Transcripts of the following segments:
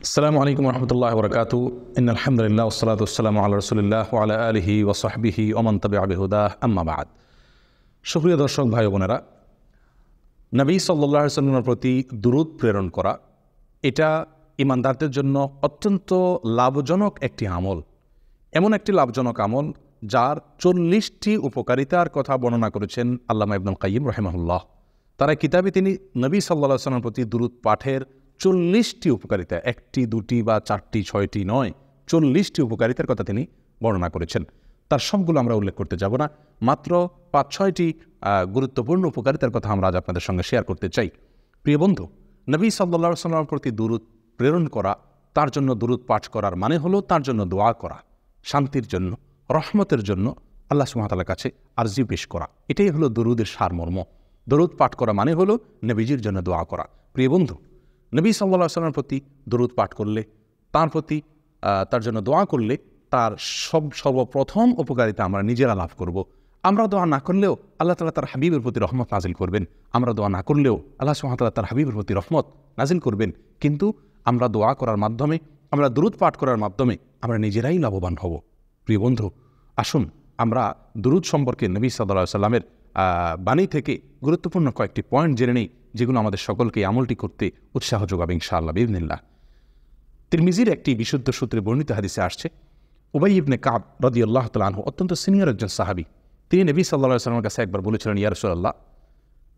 আসসালামু আলাইকুম রহমতুল্লাহ বরকাতু আলহামদুলিল্লাহ ওসসালাতু ওয়াসসালামু আলা রাসূলিল্লাহ ওয়া আলা আলিহি ওয়া সাহবিহি ওয়া মান তাবিআ বিহুদাহ আম্মা বাদ। সুপ্রিয় দর্শক ভাই ও বোনেরা, নবী সাল্লাল্লাহু আলাইহি ওয়াসাল্লামের প্রতি দুরূদ প্রেরণ করা এটা ঈমানদারদের জন্য অত্যন্ত লাভজনক একটি আমল। এমন একটি লাভজনক আমল যার 40টি উপকারিতার কথা বর্ণনা করেছেন আল্লামা ইবনুল কাইয়্যিম রাহিমাহুল্লাহ। তার কিতাবে তিনি নবী সাল্লাল্লাহু আলাইহি ওয়াসাল্লামের প্রতি দুরূদ পাঠের 40টি উপকারিতা, একটি দুটি বা চারটি ছয়টি নয়, 40টি উপকারিতার কথা তিনি বর্ণনা করেছেন। তার সবগুলো আমরা উল্লেখ করতে যাব না, মাত্র 5-6টি গুরুত্বপূর্ণ উপকারিতার কথা আমরা আজ আপনাদের সঙ্গে শেয়ার করতে চাই। প্রিয় বন্ধু, নবী সাল্লাল্লাহু আলাইহি ওয়াসাল্লামের প্রতি দুরূদ প্রেরণ করা, তার জন্য দুরূদ পাঠ করার মানে হলো তার জন্য দোয়া করা, শান্তির জন্য, রহমতের জন্য আল্লাহ সুবহানাহু ওয়া তাআলার কাছে আরজি পেশ করা। এটাই হলো দুরূদের সারমর্ম। দুরূদ পাঠ করা মানে হলো নবীজির জন্য দোয়া করা। প্রিয় বন্ধু, নবী সাল্লাল্লাহু আলাইহি ওয়াসাল্লামের প্রতি দুরূদ পাঠ করলে, তার প্রতি তার জন্য দোয়া করলে তার সর্বপ্রথম উপকারিতা আমরা নিজেরা লাভ করব। আমরা দোয়া না করলেও আল্লাহ তাআলা তার হাবিবের প্রতি রহমত নাজিল করবেন। আমরা দোয়া না করলেও আল্লাহ সুবহানাহু ওয়া তাআলা তার হাবিবের প্রতি রহমত নাজিল করবেন। কিন্তু আমরা দোয়া করার মাধ্যমে, আমরা দুরূদ পাঠ করার মাধ্যমে আমরা নিজেরাই লাভবান হব। প্রিয় বন্ধু, আসুন আমরা দুরূদ সম্পর্কে নবী সাল্লাল্লাহু আলাইহি ওয়াসাল্লামের বাণী থেকে গুরুত্বপূর্ণ কয়েকটি পয়েন্ট জেনে নেই, যেগুলো আমাদের সকলকে আমলটি করতে উৎসাহ যোগাবে ইনশাআল্লাহ বিইذনিল্লাহ। তিরমিজির একটি বিশুদ্ধ সূত্রে বর্ণিত হাদিসে আসছে, উবাই ইবনে কাব রাদিয়াল্লাহু তাআলা আনহু অত্যন্ত সিনিয়র একজন সাহাবী। তিনি নবী সাল্লাল্লাহু আলাইহি ওয়াসাল্লামের কাছে একবার বলেছিলেন, ইয়া রাসূলুল্লাহ,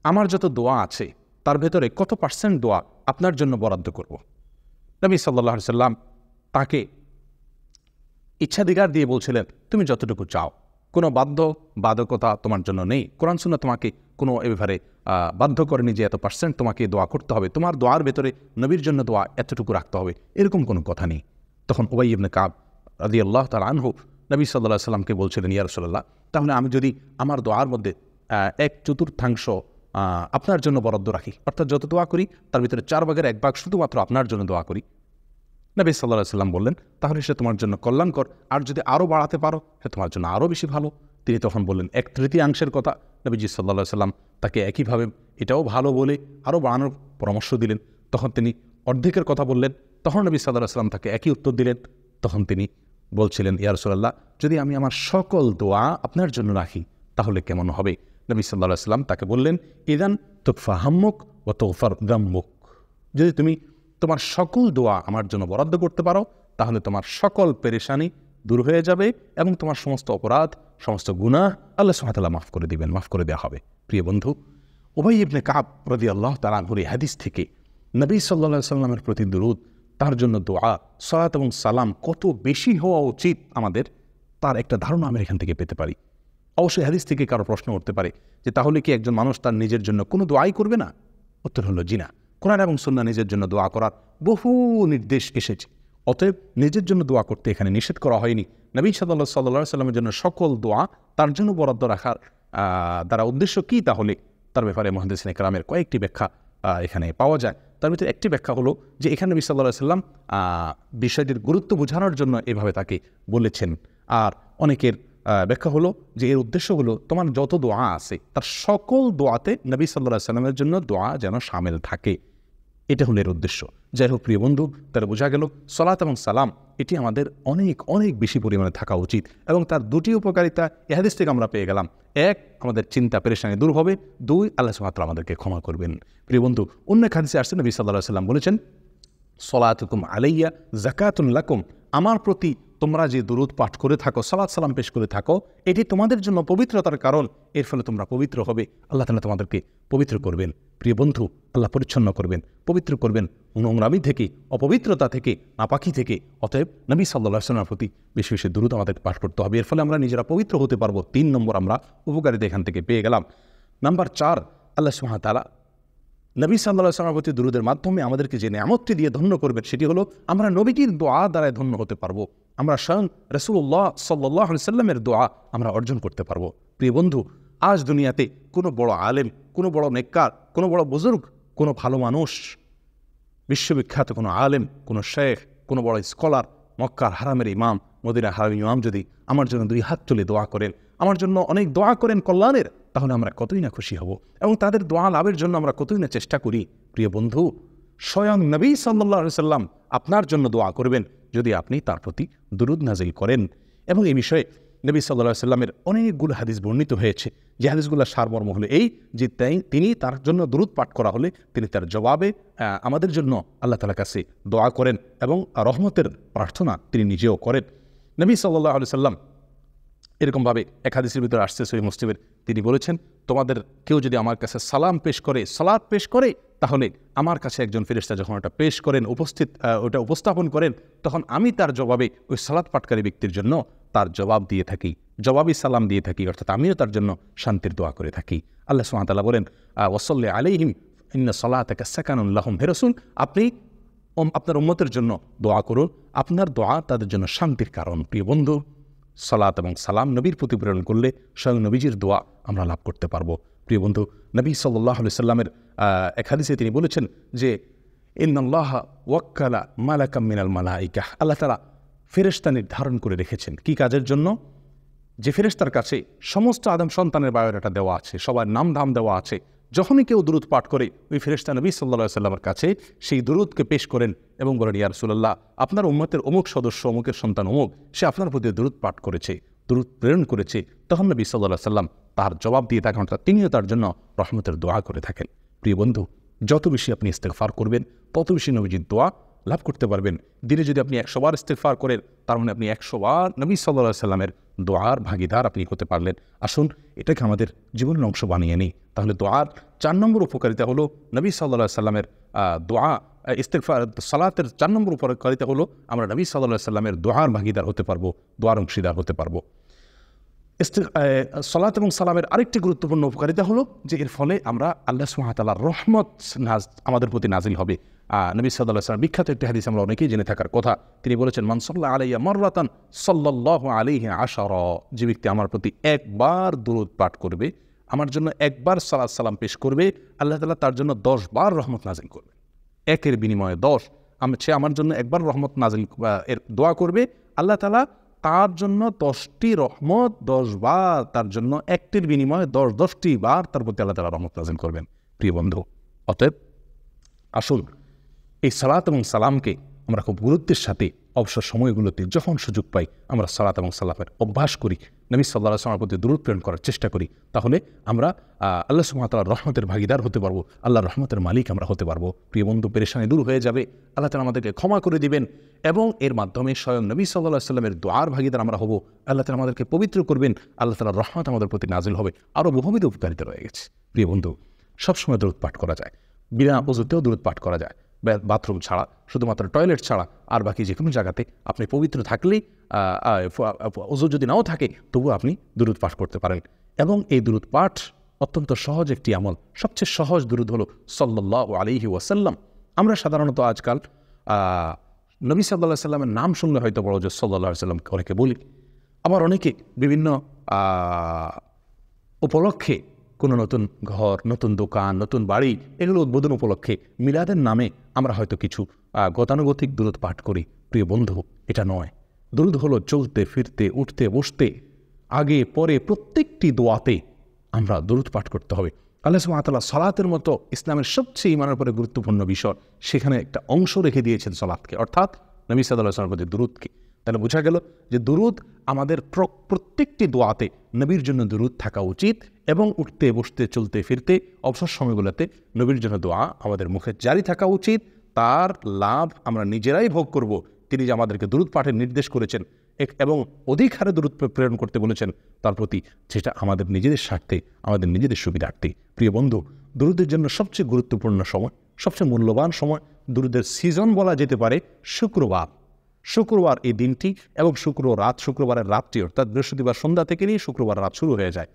আমার যত দোয়া আছে তার ভেতরে কত পার্সেন্ট দোয়া আপনার জন্য বরাদ্দ করব? নবী সাল্লাল্লাহু আলাইহি ওয়াসাল্লাম তাকে ইচ্ছাধিকার দিয়ে বলছিলেন, তুমি যতটুকু চাও, কোনো বাধ্যকতা তোমার জন্য নেই। কোরআন সুন্নাহ তোমাকে কোনো এ ব্যাপারে বাধ্য করেনি যে এত পার্সেন্ট তোমাকে দোয়া করতে হবে, তোমার দোয়ার ভেতরে নবীর জন্য দোয়া এতটুকু রাখতে হবে, এরকম কোনো কথা নেই। তখন উবাই ইবনে কাব রাদিয়াল্লাহু তাআলা আনহু নবী সাল্লাল্লাহু আলাইহি ওয়াসাল্লামকে বলছিলেন, ইয়া রাসূলুল্লাহ, তাহলে আমি যদি আমার দোয়ার মধ্যে 1/4 আপনার জন্য বরাদ্দ রাখি, অর্থাৎ যত দোয়া করি তার ভিতরে 4/1 শুধুমাত্র আপনার জন্য দোয়া করি। নবী সাল্লাল্লাহু আলাইহি ওয়াসাল্লাম বললেন, তাহলে সে তোমার জন্য কল্যাণকর, আর যদি আরও বাড়াতে পারো সে তোমার জন্য আরও বেশি ভালো। তিনি তখন বললেন 1/3 কথা। নবীজি সাল্লাল্লাহু আলাইহি ওয়াসাল্লাম তাকে একইভাবে এটাও ভালো বলে আরও বাড়ানোর পরামর্শ দিলেন। তখন তিনি অর্ধেকের কথা বললেন। তখন নবী সাল্লাল্লাহু আলাইহি ওয়াসাল্লাম তাকে একই উত্তর দিলেন। তখন তিনি বলছিলেন, ইয়া রাসূলুল্লাহ, যদি আমি আমার সকল দোয়া আপনার জন্য রাখি তাহলে কেমন হবে? নবী সাল্লাল্লাহু আলাইহি ওয়াসাল্লাম তাকে বললেন, ইযান তুকফা হাম্মুক ওয়া তুগফার যাম্মুক। যদি তুমি তোমার সকল দোয়া আমার জন্য বরাদ্দ করতে পারো তাহলে তোমার সকল পেরেশানি দূর হয়ে যাবে এবং তোমার সমস্ত অপরাধ, সমস্ত গুনাহ আল্লাহ সুবহানাহু ওয়া তাআলা মাফ করে দিবেন, মাফ করে দেওয়া হবে। প্রিয় বন্ধু, উবাই ইবনে কাব রাদিয়াল্লাহু তাআলা আনহুর এই হাদিস থেকে নবী সাল্লাল্লাহু আলাইহি ওয়াসাল্লামের প্রতি দুরূদ, তার জন্য দোয়া, সালাত এবং সালাম কত বেশি হওয়া উচিত আমাদের, তার একটা ধারণা আমরা এখান থেকে পেতে পারি। অবশ্যই হাদিস থেকে কারো প্রশ্ন উঠতে পারে যে তাহলে কি একজন মানুষ তার নিজের জন্য কোনো দোয়াই করবে না? উত্তর হলো জি না। কোরআন এবং সুন্নাহ নিজের জন্য দোয়া করার বহু নির্দেশ এসেছে। অতএব নিজের জন্য দোয়া করতে এখানে নিষেধ করা হয়নি। নবী সাল্লাল্লাহু আলাইহি সাল্লামের জন্য সকল দোয়া তার জন্য বরাদ্দ রাখার দ্বারা উদ্দেশ্য কী, তাহলে তার ব্যাপারে মুহাদ্দিসিনে কেরামের কয়েকটি ব্যাখ্যা এখানে পাওয়া যায়। তার ভিতরে একটি ব্যাখ্যা হলো যে এখানে নবী সাল্লাল্লাহু আলাইহি সাল্লাম বিষয়টির গুরুত্ব বোঝানোর জন্য এভাবে তাকে বলেছেন। আর অনেকের ব্যাখ্যা হলো যে এর উদ্দেশ্য হলো তোমার যত দোয়া আছে তার সকল দোয়াতে নবী সাল্লাল্লাহু আলাইহি সাল্লামের জন্য দোয়া যেন শামিল থাকে, এটা হলো এর উদ্দেশ্য। যাই হোক প্রিয় বন্ধু, তার বোঝা গেল সালাত এবং সালাম এটি আমাদের অনেক অনেক বেশি পরিমাণে থাকা উচিত এবং তার দুটি উপকারিতা এ হাদিস থেকে আমরা পেয়ে গেলাম। এক, আমাদের চিন্তা পেরেশানি দূর হবে। দুই, আল্লাহ সুবহানাহু ওয়া তাআলা আমাদেরকে ক্ষমা করবেন। প্রিয় বন্ধু, অন্য এক হাদিসে আসছে নবী সাল্লাল্লাহু আলাইহি সাল্লাম বলেছেন, সলাতুকুম আলাইয়া যাকাতুন লাকুম, আমার প্রতি তোমরা যে দুরূদ পাঠ করে থাকো, সালাত সালাম পেশ করে থাকো, এটি তোমাদের জন্য পবিত্রতার কারণ। এর ফলে তোমরা পবিত্র হবে, আল্লাহ তাআলা তোমাদেরকে পবিত্র করবেন। প্রিয় বন্ধু, আল্লাহ পরিচ্ছন্ন করবেন, পবিত্র করবেন নোংরামি থেকে, অপবিত্রতা থেকে, নাপাকি থেকে। অতএব নবী সাল্লাল্লাহু আলাইহি ওয়াসাল্লামের প্রতি বেশি বেশি দুরূদ আমাদের পাঠ করতে হবে। এর ফলে আমরা নিজেরা পবিত্র হতে পারবো। 3 নম্বর আমরা উপকারিতা এখান থেকে পেয়ে গেলাম। নাম্বার 4, আল্লাহ সুবহানাহু ওয়া তাআলা নবী সাল্লাল্লাহু আলাইহি ওয়াসাল্লামের প্রতি দুরূদের মাধ্যমে আমাদেরকে যে নিয়ামতটি দিয়ে ধন্য করবেন সেটি হলো আমরা নবীজির দোয়া দ্বারাই ধন্য হতে পারবো। আমরা স্বয়ং রাসূলুল্লাহ সাল্লাল্লাহু আলাইহি ওয়াসাল্লামের দোয়া আমরা অর্জন করতে পারবো। প্রিয় বন্ধু, আজ দুনিয়াতে কোনো বড় আলেম, কোনো বড় নেককার, কোনো বড় বুজুর্গ, কোনো ভালো মানুষ, বিশ্ববিখ্যাত কোনো আলেম, কোনো শেখ, কোনো বড় স্কলার, মক্কার হারামের ইমাম, মদিনার হারামের ইমাম যদি আমার জন্য 2 হাত তুলে দোয়া করেন, আমার জন্য অনেক দোয়া করেন কল্যাণের, তাহলে আমরা কতই না খুশি হব এবং তাদের দোয়া লাভের জন্য আমরা কতই না চেষ্টা করি। প্রিয় বন্ধু, স্বয়ং নবী সাল্লাল্লাহু আলাইহি সাল্লাম আপনার জন্য দোয়া করবেন যদি আপনি তার প্রতি দুরূদ নাযিল করেন। এবং এই বিষয়ে নবী সাল্লাল্লাহু আলাইহি সাল্লামের অনেকগুলো হাদিস বর্ণিত হয়েছে, যে হাদিসগুলোর সারমর্ম হলো এই যে তিনি তার জন্য দুরূদ পাঠ করা হলে তিনি তার জবাবে আমাদের জন্য আল্লাহ তাআলার কাছে দোয়া করেন এবং রহমতের প্রার্থনা তিনি নিজেও করেন। নবী সাল্লাল্লাহু আলাইহি সাল্লাম এরকমভাবে এক হাদিসের ভিতরে আসছে সহিহ মুসলিমের, তিনি বলেছেন, তোমাদের কেউ যদি আমার কাছে সালাম পেশ করে, সালাত পেশ করে, তাহলে আমার কাছে একজন ফেরেশতা যখন ওটা পেশ করেন, ওটা উপস্থাপন করেন, তখন আমি তার জবাবে ওই সালাত পাঠকারী ব্যক্তির জন্য তার জবাব দিয়ে থাকি, জবাবি সালাম দিয়ে থাকি, অর্থাৎ আমিও তার জন্য শান্তির দোয়া করে থাকি। আল্লাহ সুবহানাহু ওয়া তাআলা বলেন, ওয়াসাল্লি আলাইহিম ইন্না সালাতাকা সাকানুন লাহুম। হে রাসূল, আপনি আপনার উম্মতের জন্য দোয়া করুন, আপনার দোয়া তাদের জন্য শান্তির কারণ। প্রিয় বন্ধু, সালাত এবং সালাম নবীর প্রতি প্রেরণ করলে স্বয়ং নবীজির দোয়া আমরা লাভ করতে পারবো। প্রিয় বন্ধু, নবী সাল্লাল্লাহু আলাইহি সাল্লামের এক হাদিসে তিনি বলেছেন যে ইন্নাল্লাহা ওয়াক্কালা মালাকাম মিনাল মালাইকা, আল্লাহ তাআলা ফেরেশতা নির্ধারণ করে রেখেছেন কি কাজের জন্য? যে ফেরেশতার কাছে সমস্ত আদম সন্তানের বায়োডাটা দেওয়া আছে, সবার নাম ধাম দেওয়া আছে। যখনই কেউ দুরূদ পাঠ করে, ওই ফেরেশতা নবী সাল্লাল্লাহু আলাইহি সাল্লামের কাছে সেই দুরূদকে পেশ করেন এবং বলেন, ইয়া রাসূলুল্লাহ, আপনার উম্মতের অমুক সদস্য, অমুকের সন্তান অমুক, সে আপনার প্রতি দুরূদ পাঠ করেছে, দুরূদ প্রেরণ করেছে। তখন নবী সাল্লাল্লাহু আলাইহি সাল্লাম তার জবাব দিয়ে থাকেন, অর্থাৎ তিনিও তার জন্য রহমতের দোয়া করে থাকেন। প্রিয় বন্ধু, যত বেশি আপনি ইস্তেগফার করবেন, তত বেশি নবীজির দোয়া লাভ করতে পারবেন। দিনে যদি আপনি 100 বার ইস্তেগফার করেন, তার মানে আপনি 100 বার নবী সাল্লাল্লাহু আলাইহি সাল্লামের দোয়ার ভাগীদার আপনি হতে পারলেন। আসুন এটাকে আমাদের জীবনের অংশ বানিয়ে নিই। তাহলে দোয়ার 4 নম্বর উপকারিতা হলো নবী সাল্লাল্লাহু আলাইহি সাল্লামের দোয়া, ইস্তেগফার, সালাতের 4 নম্বর উপকারিতা হলো আমরা নবী সাল্লাল্লাহু আলাইহি সাল্লামের দোয়ার ভাগীদার হতে পারবো, দোয়ার অংশীদার হতে পারবো। সালাত এবং সালামের আরেকটি গুরুত্বপূর্ণ উপকারিতা হলো যে এর ফলে আমরা আল্লাহ সুবহানাহু ওয়া তাআলার রহমত আমাদের প্রতি নাজিল হবে। নবী সাল্লাল্লাহু আলাইহি ওয়াসাল্লাম বিখ্যাত একটি হাদিস আমরা অনেকেই জেনে থাকার কথা, তিনি বলেছেন, মান সাল্লা আলাইয়া মাররাতান সাল্লাল্লাহু আলাইহি আশারা, যে ব্যক্তি আমার প্রতি একবার দুরূদ পাঠ করবে, আমার জন্য একবার সালাত সালাম পেশ করবে, আল্লাহ তাআলা তার জন্য 10 বার রহমত নাজিল করবে। একের বিনিময়ে 10, সে আমার জন্য একবার রহমত নাজিল এর দোয়া করবে, আল্লাহ তাআলা তার জন্য 10টি রহমত 10 বার, তার জন্য একটির বিনিময়ে 10টি বার তার প্রতি আল্লাহ তাআলা রহমত নাজিল করবেন। প্রিয় বন্ধু, অতএব আসুন এই সালাত এবং সালামকে আমরা খুব গুরুত্বের সাথে অবসর সময়গুলোতে যখন সুযোগ পাই আমরা সালাত এবং সালামের অভ্যাস করি, নবী সাল্লাল্লাহু আলাইহি ওয়াসাল্লামের প্রতি দুরূদ প্রেরণ করার চেষ্টা করি, তাহলে আমরা আল্লাহ সুবহানাহু ওয়া তাআলার রহমতের ভাগীদার হতে পারবো, আল্লাহর রহমতের মালিক আমরা হতে পারবো। প্রিয় বন্ধু, পেরেশানি দূর হয়ে যাবে, আল্লাহ তাআলা আমাদেরকে ক্ষমা করে দিবেন এবং এর মাধ্যমে স্বয়ং নবী সাল্লাল্লাহু আলাইহি ওয়াসাল্লামের দোয়ার ভাগীদার আমরা হব। আল্লাহ তাআলা আমাদেরকে পবিত্র করবেন, আল্লাহ তাআলার রহমত আমাদের প্রতি নাজিল হবে। আরও বহুবিধ উপকারিতা রয়ে গেছে। প্রিয় বন্ধু, সবসময় দুরূদ পাঠ করা যায়, বিনা ওযুতেও দুরূদ পাঠ করা যায়, বাথরুম ছাড়া, শুধুমাত্র টয়লেট ছাড়া, আর বাকি যে কোনো জায়গাতে আপনি পবিত্র থাকলেই, ওযু যদি নাও থাকে তবুও আপনি দুরূদ পাঠ করতে পারেন। এবং এই দুরূদ পাঠ অত্যন্ত সহজ একটি আমল। সবচেয়ে সহজ দুরূদ হলো সাল্লাল্লাহু আলাইহি ওয়াসাল্লাম। আমরা সাধারণত আজকাল নবী সাল্লাল্লাহু আলাইহি সাল্লামের নাম শুনলে হয়তো বড় যে সাল্লাল্লাহু আলাইহি সাল্লাম অনেকে বলি, আবার অনেকে বিভিন্ন উপলক্ষে কোনো নতুন ঘর, নতুন দোকান, নতুন বাড়ি, এগুলো উদ্বোধন উপলক্ষে মিলাদের নামে আমরা হয়তো কিছু গতানুগতিক দুরূদ পাঠ করি। প্রিয় বন্ধু, এটা নয়। দুরূদ হলো চলতে ফিরতে, উঠতে বসতে, আগে পরে প্রত্যেকটি দোয়াতে আমরা দুরূদ পাঠ করতে হবে। আল্লাহ সুবহানাহু ওয়া তাআলা সালাতের মতো ইসলামের সবচেয়ে ঈমানের পরে গুরুত্বপূর্ণ বিষয়, সেখানে একটা অংশ রেখে দিয়েছেন সালাতকে, অর্থাৎ নবী সাল্লাল্লাহু আলাইহি ওয়াসাল্লামের প্রতি দুরূদকে। তাহলে বোঝা গেল যে দুরূদ আমাদের প্রত্যেকটি দোয়াতে নবীর জন্য দুরূদ থাকা উচিত এবং উঠতে বসতে চলতে ফিরতে অবসর সময়গুলোতে নবীর জন্য দোয়া আমাদের মুখে জারি থাকা উচিত। তার লাভ আমরা নিজেরাই ভোগ করব। তিনি যে আমাদেরকে দুরূদ পাঠের নির্দেশ করেছেন এবং অধিক হারে দুরূদ প্রেরণ করতে বলেছেন তার প্রতি, যেটা আমাদের নিজেদের স্বার্থে, আমাদের নিজেদের সুবিধার্থে। প্রিয় বন্ধু, দুরূদের জন্য সবচেয়ে গুরুত্বপূর্ণ সময়, সবচেয়ে মূল্যবান সময়, দুরূদের সিজন বলা যেতে পারে শুক্রবার এই দিনটি এবং শুক্রবারের রাতটি, অর্থাৎ বৃহস্পতিবার সন্ধ্যা থেকে নিয়ে শুক্রবার রাত শুরু হয়ে যায়।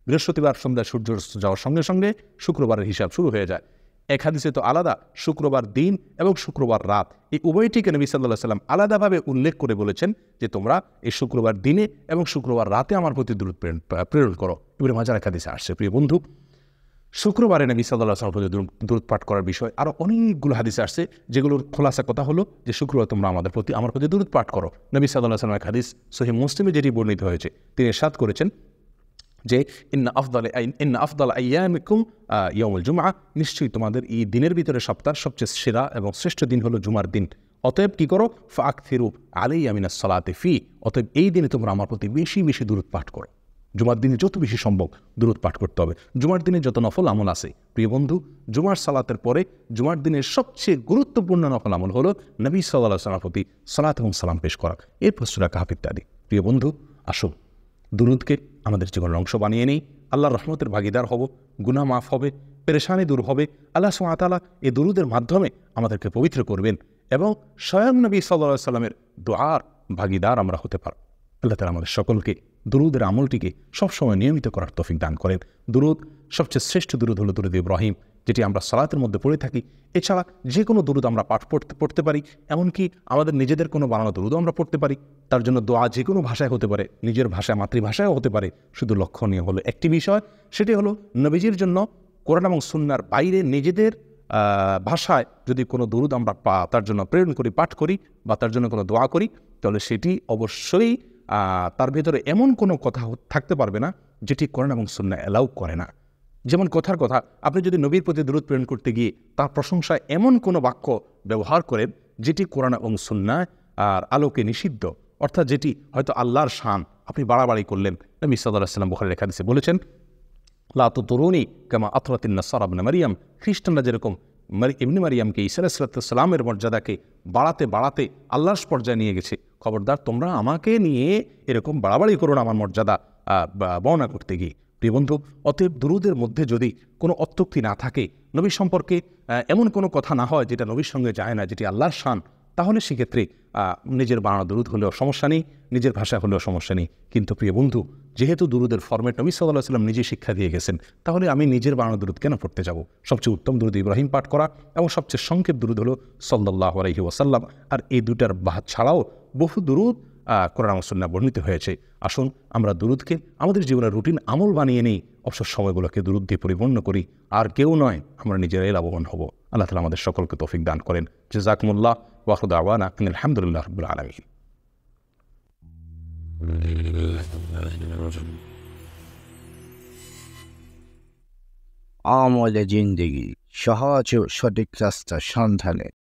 বৃহস্পতিবার সন্ধ্যায় সূর্য যাওয়ার সঙ্গে সঙ্গে শুক্রবারের হিসাব শুরু হয়ে যায়। এক হাদিসে তো আলাদা শুক্রবার দিন এবং শুক্রবার রাত, এই উভয়টিকে নবী সাল্লাল্লাহু আলাইহি ওয়াসাল্লাম আলাদাভাবে উল্লেখ করে বলেছেন যে তোমরা এই শুক্রবার দিনে এবং শুক্রবার রাতে আমার প্রতি দুরূদ প্রেরণ করো। ইবনে মাজাহ এক হাদিসে আসছে। প্রিয় বন্ধু, শুক্রবারে নবী সাল্লাল্লাহু আলাইহি ওয়াসাল্লাম প্রতি দুরূদ পাঠ করার বিষয় আরও অনেকগুলো হাদিসে আসছে, যেগুলোর খোলাসা কথা হলো যে শুক্রবার তোমরা আমার প্রতি দুরূদ পাঠ করো। নবী সাল্লাল্লাহু আলাইহি ওয়াসাল্লাম এক হাদিস সহিহ মুসলিমে যেটি বর্ণিত হয়েছে, তিনি ইরশাদ করেছেন, যে ইন্না আফদাল আইয়ামিকুম ইয়াউমুল জুমআ, নিশ্চয়ই তোমাদের এই দিনের ভিতরে সপ্তাহের সবচেয়ে সেরা এবং শ্রেষ্ঠ দিন হলো জুমার দিন। অতএব কি করো, ফাআকথিরু আলাইয়া মিনাস সালাতি ফি, অতএব এই দিনে তোমরা আমার প্রতি বেশি বেশি দুরূদ পাঠ করো। জুমার দিনে যত বেশি সম্ভব দুরূদ পাঠ করতে হবে। জুমার দিনে যত নফল আমল আছে প্রিয় বন্ধু, জুমার সালাতের পরে জুমার দিনের সবচেয়ে গুরুত্বপূর্ণ নফল আমল হলো নবী সাল্লাল্লাহু আলাইহি ওয়াসাল্লামের প্রতি সালাত এবং সালাম পেশ করা, এরপর সূরা কাহফ ইত্যাদি। প্রিয় বন্ধু, আসুন দুরূদকে আমাদের জীবনের অংশ বানিয়ে নেই। আল্লাহর রহমতের ভাগিদার হব, গুনাহ মাফ হবে, পেরেশানি দূর হবে। আল্লাহ সুবহানাহু ওয়া তাআলা এই দুরূদের মাধ্যমে আমাদেরকে পবিত্র করবেন এবং স্বয়ং নবী সাল্লাল্লাহু আলাইহি ওয়াসাল্লামের দোয়ার ভাগিদার আমরা হতে পারব। আল্লাহ তাআলা আমাদের সকলকে দুরূদের আমলটিকে সবসময় নিয়মিত করার তৌফিক দান করেন। দুরূদ, সবচেয়ে শ্রেষ্ঠ দুরূদ হলো দুরূদ ইব্রাহিম, যেটি আমরা সালাতের মধ্যে পড়ে থাকি। এছাড়া যে কোনো দুরূদ আমরা পাঠ পড়তে পারি, এমনকি আমাদের নিজেদের কোনো বানানো দুরূদও আমরা পড়তে পারি। তার জন্য দোয়া যে কোনো ভাষায় হতে পারে, নিজের ভাষায় মাতৃভাষায়ও হতে পারে। শুধু লক্ষণীয় হলো একটি বিষয়, সেটি হলো নবীজির জন্য কোরআন এবং সুন্নাহর বাইরে নিজেদের ভাষায় যদি কোনো দুরূদ আমরা তার জন্য প্রেরণ করি, পাঠ করি বা তার জন্য কোনো দোয়া করি, তাহলে সেটি অবশ্যই তার ভেতরে এমন কোনো কথা থাকতে পারবে না যেটি কোরআন এবং সুন্নাহ অ্যালাউ করে না। যেমন কথার কথা, আপনি যদি নবীর প্রতি দুরূদ প্রেরণ করতে গিয়ে তার প্রশংসায় এমন কোনো বাক্য ব্যবহার করেন যেটি কোরআন এবং সুন্নাহ আর আলোকে নিষিদ্ধ, অর্থাৎ যেটি হয়তো আল্লাহর শান, আপনি বাড়াবাড়ি করলেন। নবী সাল্লাল্লাহু আলাইহি ওয়াসাল্লাম বুখারীর হাদিসে বলেছেন, লা তুতরুনি কামা আতরাতিন নাসারা ইবনে মারইয়াম, খ্রিস্টানরা যেরকম ইবনে মারইয়ামকে ঈসা আলাইহিস সালামের মর্যাদাকে বাড়াতে বাড়াতে আল্লাহর পর্যায়ে নিয়ে গেছে, খবরদার তোমরা আমাকে নিয়ে এরকম বাড়াবাড়ি করো না আমার মর্যাদা বর্ণনা করতে গিয়ে। প্রিয় বন্ধু, অতএব দুরূদের মধ্যে যদি কোনো অত্যুক্তি না থাকে, নবীর সম্পর্কে এমন কোনো কথা না হয় যেটা নবীর সঙ্গে যায় না, যেটি আল্লাহর শান, তাহলে সেক্ষেত্রে নিজের বানানো দুরূদ হলেও সমস্যা নেই, নিজের ভাষা হলেও সমস্যা নেই। কিন্তু প্রিয় বন্ধু, যেহেতু দুরূদের ফরম্যাট নবী সাল্লাল্লাহু আলাইহি ওয়াসাল্লাম নিজে শিক্ষা দিয়ে গেছেন, তাহলে আমি নিজের বানানো দুরূদ কেন পড়তে যাব? সবচেয়ে উত্তম দুরূদ ইব্রাহিম পাঠ করা এবং সবচেয়ে সংক্ষেপ দুরূদ হলো সাল্লাল্লাহু আলাইহি ওয়াসাল্লাম। আর এই দুটার বাদ ছাড়াও বহু দুরূদ কোরআন এবং সুন্নাহ বর্ণিত হয়েছে। আসুন আমরা দুরূদকে আমাদের জীবনের রুটিন আমল বানিয়ে নেই, অবসর সময়গুলোকে দুরূদ দিয়ে পরিপূর্ণ করি। আর কেউ নয়, আমরা নিজেরাই লাভবান হব। আল্লাহ তাআলা আমাদের সকলকে তৌফিক দান করেন। জাযাকুমুল্লাহ ওয়া আখিরু দাওয়ানা আনিল হামদুলিল্লাহি রাব্বিল আলামিন। আমলে জিন্দেগি, সহজ ও সঠিক রাস্তার সন্ধানে